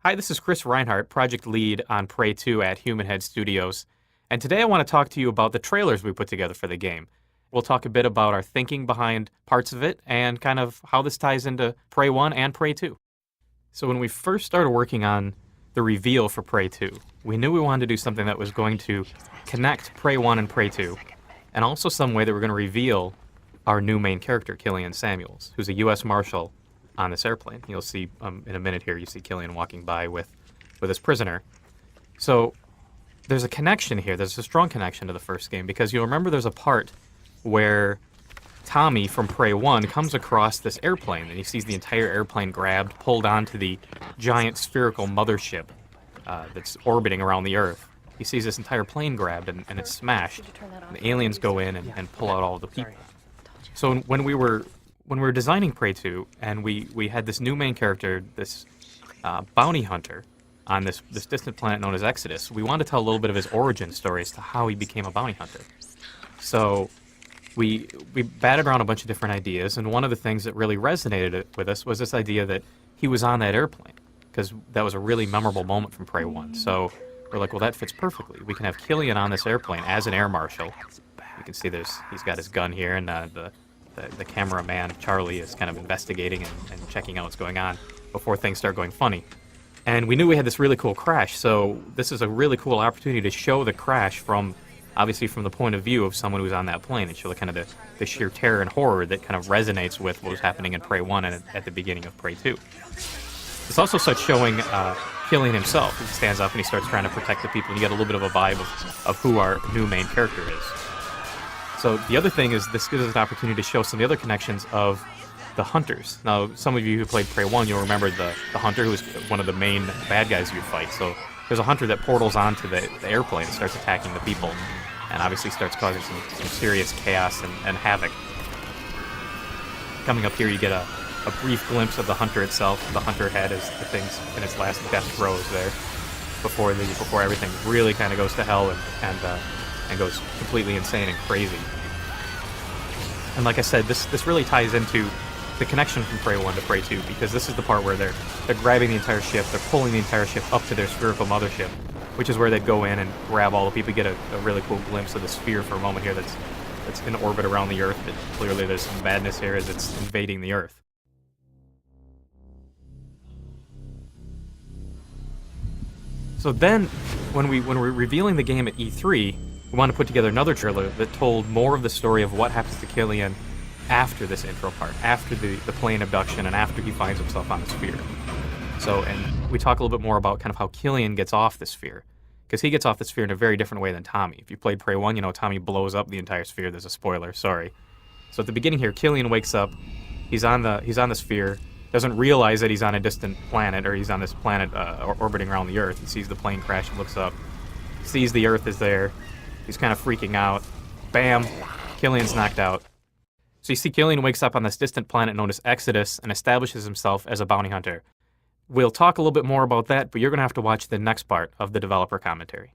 Hi, this is Chris Reinhardt, project lead on Prey 2 at Human Head Studios. And today I want to talk to you about the trailers we put together for the game. We'll talk a bit about our thinking behind parts of it and kind of how this ties into Prey 1 and Prey 2. So when we first started working on the reveal for Prey 2, we knew we wanted to do something that was going to connect Prey 1 and Prey 2, and also some way that we're going to reveal our new main character, Killian Samuels, who's a U.S. Marshal on this airplane. You'll see in a minute here, you see Killian walking by with his prisoner. So there's a connection here. There's a strong connection to the first game, because you'll remember there's a part where Tommy from Prey 1 comes across this airplane, and he sees the entire airplane grabbed, pulled onto the giant spherical mothership that's orbiting around the Earth. He sees this entire plane grabbed, and it's smashed. And the aliens go in and pull out all of the people. So when we were designing Prey 2, and we had this new main character, this bounty hunter on this distant planet known as Exodus, we wanted to tell a little bit of his origin story as to how he became a bounty hunter. So we batted around a bunch of different ideas, and one of the things that really resonated with us was this idea that he was on that airplane, because that was a really memorable moment from Prey 1. So we're like, well, that fits perfectly. We can have Killian on this airplane as an air marshal. You can see he's got his gun here, and the cameraman, Charlie, is kind of investigating and checking out what's going on before things start going funny. And we knew we had this really cool crash, so this is a really cool opportunity to show the crash obviously from the point of view of someone who's on that plane, and show the sheer terror and horror that kind of resonates with what was happening in Prey 1 and at the beginning of Prey 2. It's also such showing Killian himself. He stands up and he starts trying to protect the people, and you get a little bit of a vibe of who our new main character is. So the other thing is this gives us an opportunity to show some of the other connections of the hunters. Now, some of you who played Prey 1, you'll remember the hunter who was one of the main bad guys you fight. So there's a hunter that portals onto the airplane and starts attacking the people, and obviously starts causing some serious chaos and havoc. Coming up here, you get a brief glimpse of the hunter itself, the hunter head as the thing's in its last death throes there, before everything really kind of goes to hell and goes completely insane and crazy. And like I said, this really ties into the connection from Prey 1 to Prey 2, because this is the part where they're grabbing the entire ship, they're pulling the entire ship up to their spherical mothership, which is where they'd go in and grab all the people. You get a really cool glimpse of the sphere for a moment here that's in orbit around the Earth, but clearly there's some madness here as it's invading the Earth. So then, when we're revealing the game at E3, we want to put together another trailer that told more of the story of what happens to Killian after this intro part, after the plane abduction, and after he finds himself on the sphere. So, and we talk a little bit more about kind of how Killian gets off the sphere, because he gets off the sphere in a very different way than Tommy. If you played Prey 1, you know Tommy blows up the entire sphere. There's a spoiler, sorry. So at the beginning here, Killian wakes up, he's on the sphere, doesn't realize that he's on a distant planet, or he's on this planet orbiting around the Earth. He sees the plane crash and looks up, sees the Earth is there. He's kind of freaking out. Bam! Killian's knocked out. So you see Killian wakes up on this distant planet known as Exodus and establishes himself as a bounty hunter. We'll talk a little bit more about that, but you're going to have to watch the next part of the developer commentary.